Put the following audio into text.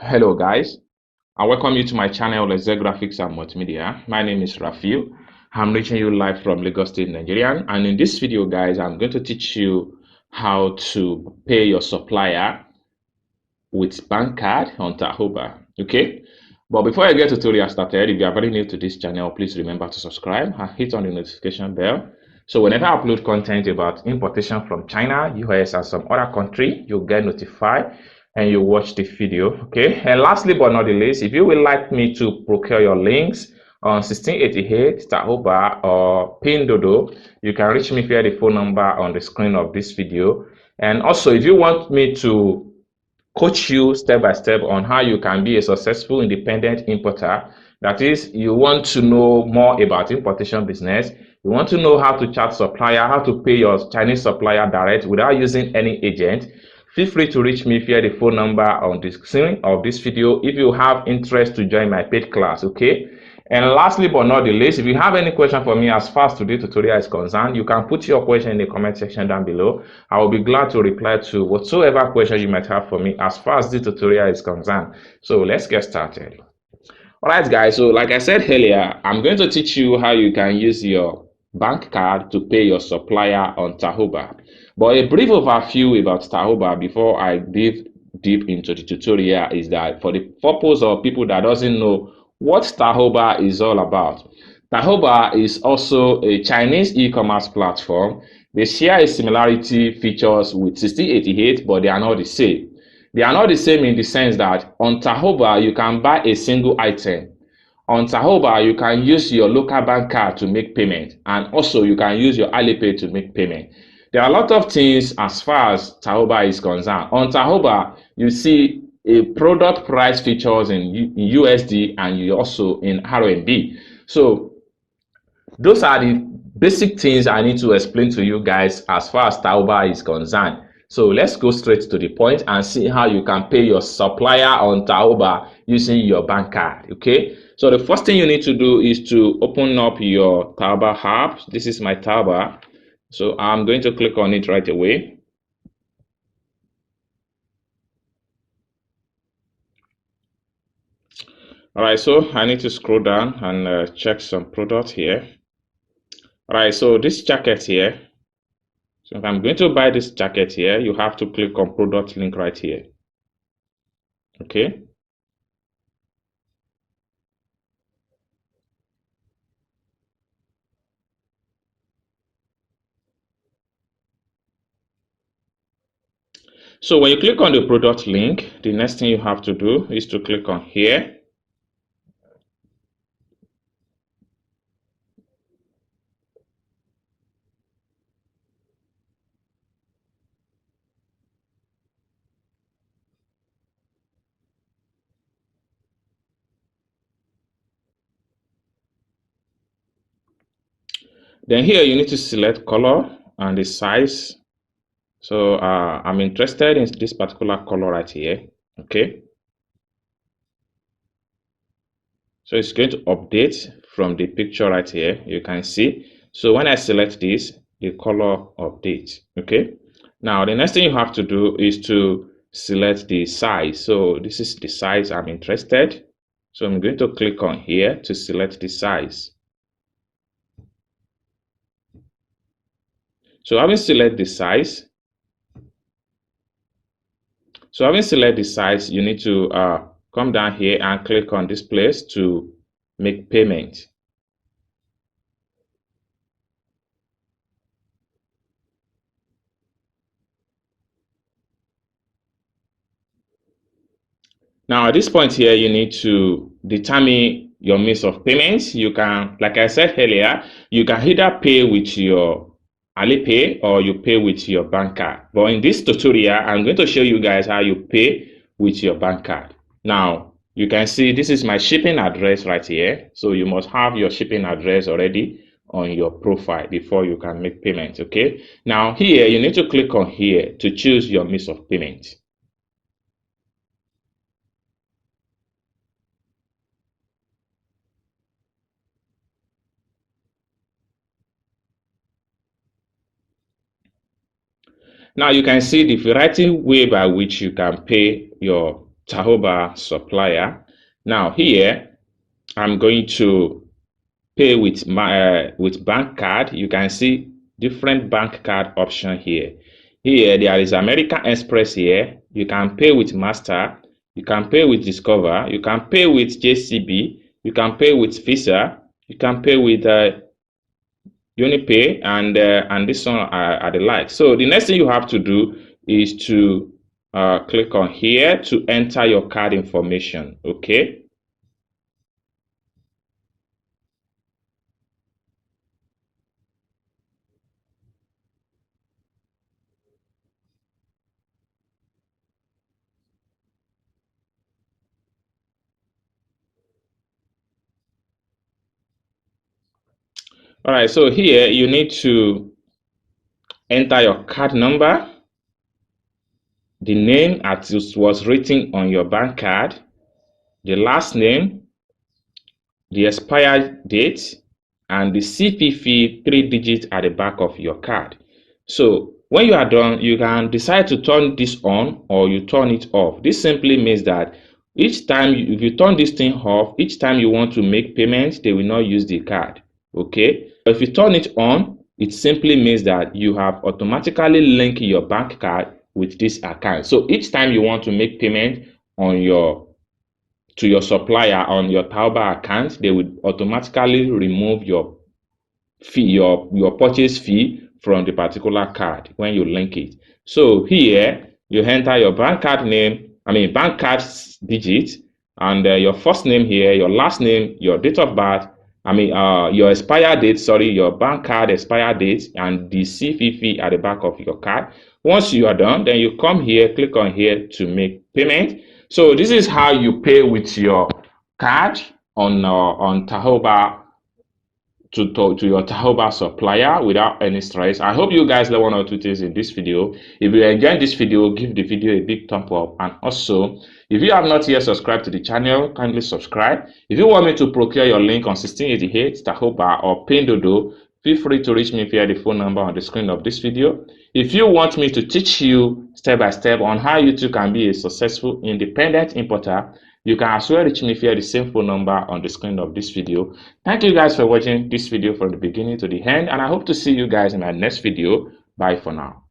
Hello guys, I welcome you to my channel Let's Graphics and Multimedia. My name is Rafiu. I'm reaching you live from Lagos State, Nigeria, and in this video guys, I'm going to teach you how to pay your supplier with bank card on Taobao. Okay, but before I get tutorial started, if you are very new to this channel, please remember to subscribe and hit on the notification bell. So whenever I upload content about importation from China, US, and some other country, you'll get notified and you watch the video. Okay, and lastly but not the least, if you would like me to procure your links on 1688 Taobao or pinduoduo, you can reach me via the phone number on the screen of this video. And also, if you want me to coach you step by step on how you can be a successful independent importer, that is, you want to know more about importation business, you want to know how to chat supplier, how to pay your Chinese supplier direct without using any agent, feel free to reach me via the phone number on the screen of this video if you have interest to join my paid class. Okay, and lastly but not the least, if you have any question for me as far as today's tutorial is concerned, you can put your question in the comment section down below. I will be glad to reply to whatsoever question you might have for me as far as this tutorial is concerned. So let's get started. Alright guys, so like I said earlier, I'm going to teach you how you can use your bank card to pay your supplier on Taobao. But a brief overview about Taobao before I dive deep into the tutorial is that for the purpose of people that doesn't know what Taobao is all about. Taobao is also a Chinese e-commerce platform. They share a similarity features with 1688, but they are not the same. They are not the same in the sense that on Taobao, you can buy a single item. On Taobao, you can use your local bank card to make payment, and also you can use your Alipay to make payment. There are a lot of things as far as Taobao is concerned. On Taobao, you see a product price features in USD and you also in RMB. So those are the basic things I need to explain to you guys as far as Taobao is concerned. So let's go straight to the point and see how you can pay your supplier on Taobao using your bank card. Okay, so the first thing you need to do is to open up your Taobao app. This is my Taobao, so I'm going to click on it right away. All right, so I need to scroll down and check some product here. All right, so this jacket here. So if I'm going to buy this jacket here, you have to click on product link right here. Okay. So when you click on the product link, the next thing you have to do is to click on here. Then here you need to select color and the size. So I'm interested in this particular color right here. Okay. So it's going to update from the picture right here. You can see. So when I select this, the color updates. Okay. Now the next thing you have to do is to select the size. So this is the size I'm interested. So I'm going to click on here to select the size. So having selected the size, you need to come down here and click on this place to make payment. Now at this point here, you need to determine your means of payments. You can, like I said earlier, you can either pay with your Alipay or you pay with your bank card. But in this tutorial, I'm going to show you guys how you pay with your bank card. Now, you can see this is my shipping address right here. So you must have your shipping address already on your profile before you can make payment. Okay. Now here, you need to click on here to choose your means of payment. Now you can see the variety way by which you can pay your Taobao supplier. Now here I'm going to pay with my with bank card. You can see different bank card option here. Here there is American Express here. You can pay with Master, you can pay with Discover, you can pay with JCB, you can pay with Visa, you can pay with Unipay, and this one are the like. So the next thing you have to do is to click on here to enter your card information. Okay. All right. So here you need to enter your card number, the name as it was written on your bank card, the last name, the expired date, and the CVV 3 digits at the back of your card. So when you are done, you can decide to turn this on or you turn it off. This simply means that each time if you turn this thing off, each time you want to make payments, they will not use the card. Okay. If you turn it on, it simply means that you have automatically linked your bank card with this account. So each time you want to make payment on your to your supplier on your Taobao account, they will automatically remove your fee, your purchase fee from the particular card when you link it. So here you enter your bank card name, bank card digit, and your first name here, your last name, your date of birth, your expire date, your bank card expire date, and the CVV at the back of your card. Once you are done, then you come here, click on here to make payment. So this is how you pay with your card on Taobao to your Taobao supplier without any stress. I hope you guys learn one or two things in this video. If you enjoyed this video, give the video a big thumb up, and also if you have not yet subscribed to the channel, kindly subscribe. If you want me to procure your link on 1688 Taobao or Pinduoduo, feel free to reach me via the phone number on the screen of this video. If you want me to teach you step by step on how you too can be a successful independent importer, you can as well reach me via the same phone number on the screen of this video. Thank you guys for watching this video from the beginning to the end, and I hope to see you guys in my next video. Bye for now.